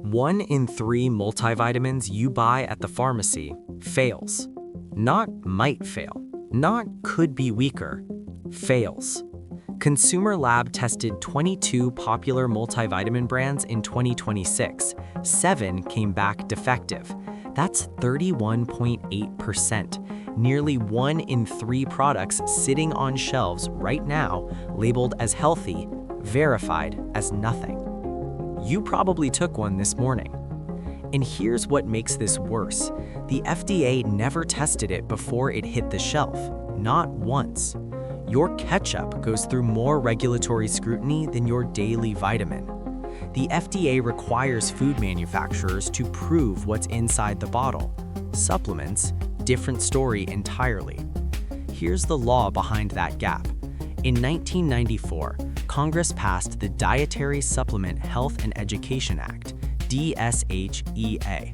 1 in 3 multivitamins you buy at the pharmacy fails. Not might fail, not could be weaker, fails. ConsumerLab tested 22 popular multivitamin brands in 2026. 7 came back defective. That's 31.8%. Nearly 1 in 3 products sitting on shelves right now labeled as healthy, verified as nothing. You probably took one this morning. And here's what makes this worse. The FDA never tested it before it hit the shelf, not once. Your ketchup goes through more regulatory scrutiny than your daily vitamin. The FDA requires food manufacturers to prove what's inside the bottle. Supplements, different story entirely. Here's the law behind that gap. In 1994, Congress passed the Dietary Supplement Health and Education Act, DSHEA.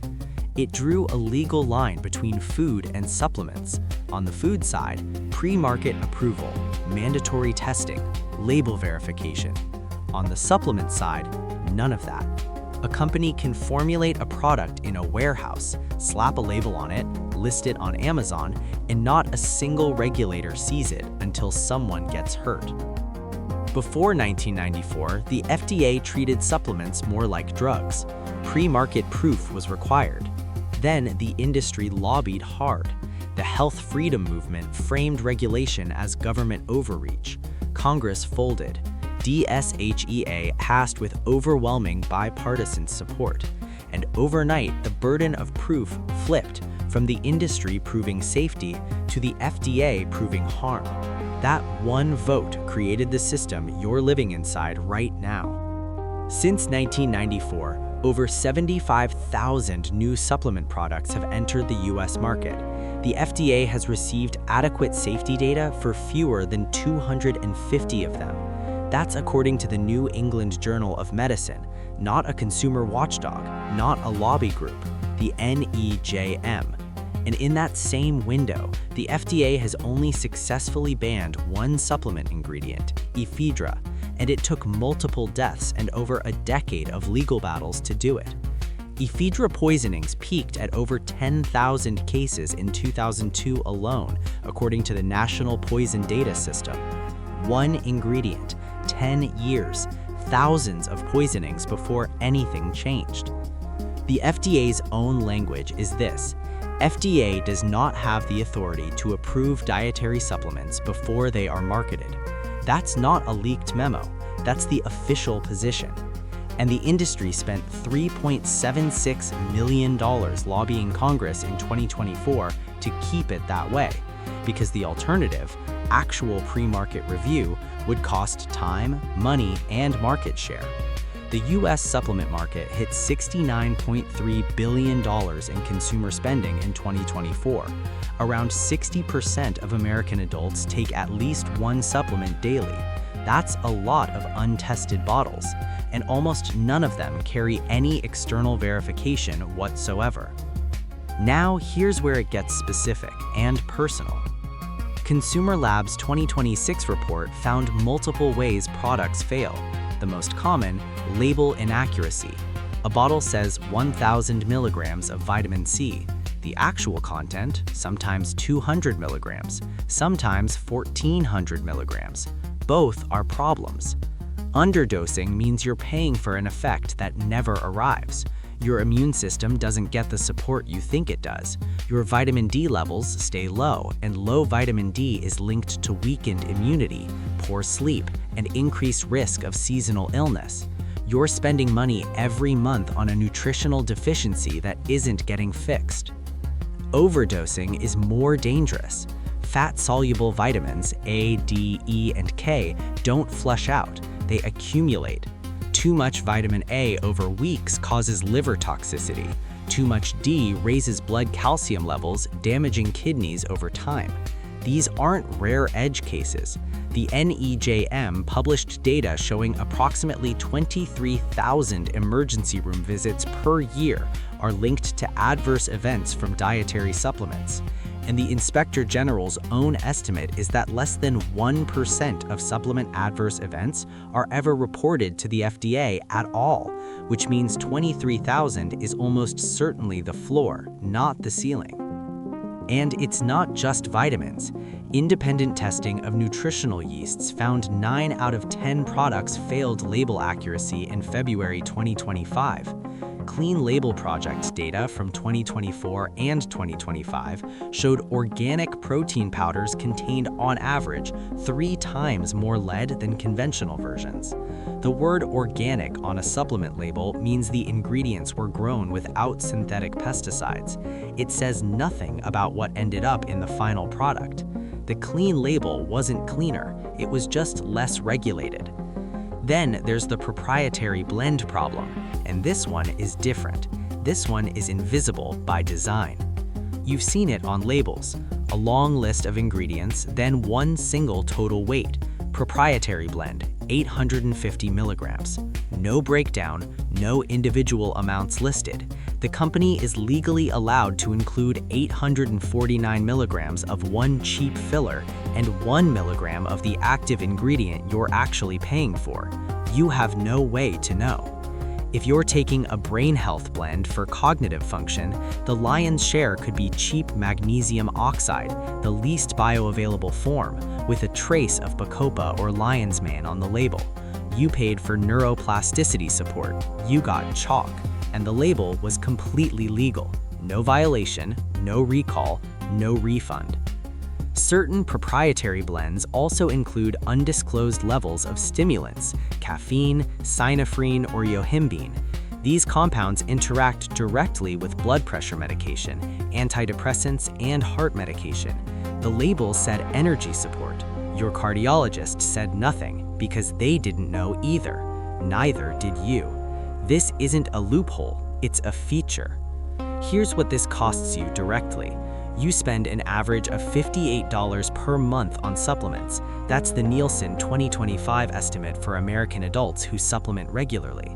It drew a legal line between food and supplements. On the food side, pre-market approval, mandatory testing, label verification. On the supplement side, none of that. A company can formulate a product in a warehouse, slap a label on it, list it on Amazon, and not a single regulator sees it until someone gets hurt. Before 1994, the FDA treated supplements more like drugs. Pre-market proof was required. Then the industry lobbied hard. The health freedom movement framed regulation as government overreach. Congress folded. DSHEA passed with overwhelming bipartisan support. And overnight, the burden of proof flipped from the industry proving safety to the FDA proving harm. That one vote created the system you're living inside right now. Since 1994, over 75,000 new supplement products have entered the US market. The FDA has received adequate safety data for fewer than 250 of them. That's according to the New England Journal of Medicine, not a consumer watchdog, not a lobby group, the NEJM. And in that same window, the FDA has only successfully banned one supplement ingredient, ephedra, and it took multiple deaths and over a decade of legal battles to do it. Ephedra poisonings peaked at over 10,000 cases in 2002 alone, according to the National Poison Data System. One ingredient, 10 years, thousands of poisonings before anything changed. The FDA's own language is this: FDA does not have the authority to approve dietary supplements before they are marketed. That's not a leaked memo, that's the official position. And the industry spent $3.76 million lobbying Congress in 2024 to keep it that way, because the alternative, actual pre-market review, would cost time, money, and market share. The US supplement market hit $69.3 billion in consumer spending in 2024. Around 60% of American adults take at least one supplement daily. That's a lot of untested bottles, and almost none of them carry any external verification whatsoever. Now, here's where it gets specific and personal. ConsumerLab's 2026 report found multiple ways products fail. The most common, label inaccuracy. A bottle says 1,000 milligrams of vitamin C. The actual content, sometimes 200 milligrams, sometimes 1,400 milligrams. Both are problems. Underdosing means you're paying for an effect that never arrives. Your immune system doesn't get the support you think it does. Your vitamin D levels stay low, and low vitamin D is linked to weakened immunity, poor sleep, and increased risk of seasonal illness. You're spending money every month on a nutritional deficiency that isn't getting fixed. Overdosing is more dangerous. Fat-soluble vitamins A, D, E, and K don't flush out, they accumulate. Too much vitamin A over weeks causes liver toxicity. Too much D raises blood calcium levels, damaging kidneys over time. These aren't rare edge cases. The NEJM published data showing approximately 23,000 emergency room visits per year are linked to adverse events from dietary supplements. and the Inspector General's own estimate is that less than 1% of supplement adverse events are ever reported to the FDA at all, which means 23,000 is almost certainly the floor, not the ceiling. And it's not just vitamins. Independent testing of nutritional yeasts found 9 out of 10 products failed label accuracy in February 2025. Clean Label Project data from 2024 and 2025 showed organic protein powders contained on average 3 times more lead than conventional versions. The word organic on a supplement label means the ingredients were grown without synthetic pesticides. It says nothing about what ended up in the final product. The clean label wasn't cleaner, it was just less regulated. Then there's the proprietary blend problem, and this one is different. This one is invisible by design. You've seen it on labels, a long list of ingredients, then one single total weight. Proprietary blend, 850 milligrams. No breakdown, no individual amounts listed. The company is legally allowed to include 849 milligrams of one cheap filler and 1 milligram of the active ingredient you're actually paying for. You have no way to know. If you're taking a brain health blend for cognitive function, the lion's share could be cheap magnesium oxide, the least bioavailable form, with a trace of bacopa or lion's mane on the label. You paid for neuroplasticity support, you got chalk, and the label was completely legal. No violation, no recall, no refund. Certain proprietary blends also include undisclosed levels of stimulants, caffeine, cyanophrine, or yohimbine. These compounds interact directly with blood pressure medication, antidepressants, and heart medication. The label said energy support. Your cardiologist said nothing because they didn't know either. Neither did you. This isn't a loophole, it's a feature. Here's what this costs you directly. You spend an average of $58 per month on supplements. That's the Nielsen 2025 estimate for American adults who supplement regularly.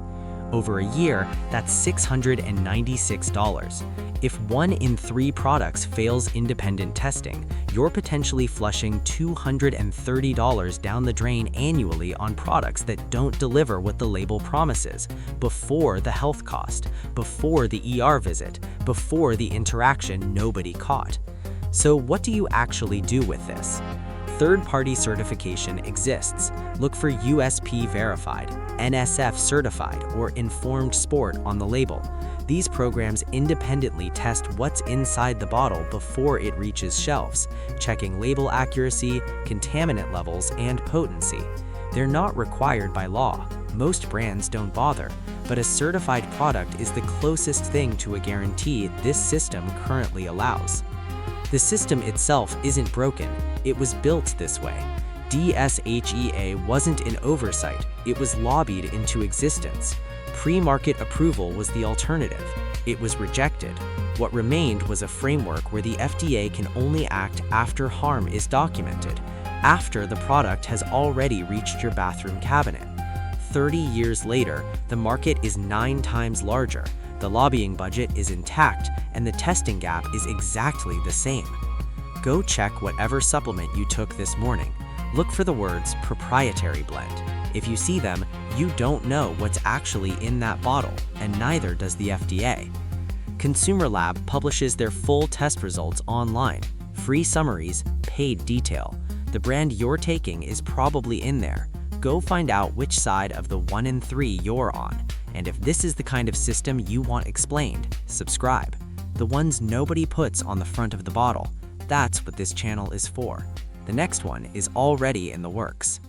Over a year, that's $696. If 1 in 3 products fails independent testing, you're potentially flushing $230 down the drain annually on products that don't deliver what the label promises, before the health cost, before the ER visit, before the interaction nobody caught. So what do you actually do with this? Third-party certification exists. Look for USP verified, NSF certified, or Informed Sport on the label. These programs independently test what's inside the bottle before it reaches shelves, checking label accuracy, contaminant levels, and potency. They're not required by law. Most brands don't bother, but a certified product is the closest thing to a guarantee this system currently allows. The system itself isn't broken, it was built this way. DSHEA wasn't an oversight, it was lobbied into existence. Pre-market approval was the alternative. It was rejected. What remained was a framework where the FDA can only act after harm is documented, after the product has already reached your bathroom cabinet. 30 years later, the market is 9 times larger, the lobbying budget is intact, and the testing gap is exactly the same. Go check whatever supplement you took this morning. Look for the words proprietary blend. If you see them, you don't know what's actually in that bottle, and neither does the FDA. ConsumerLab publishes their full test results online. Free summaries, paid detail. The brand you're taking is probably in there. Go find out which side of the 1 in 3 you're on. And if this is the kind of system you want explained, subscribe. The ones nobody puts on the front of the bottle. That's what this channel is for. The next one is already in the works.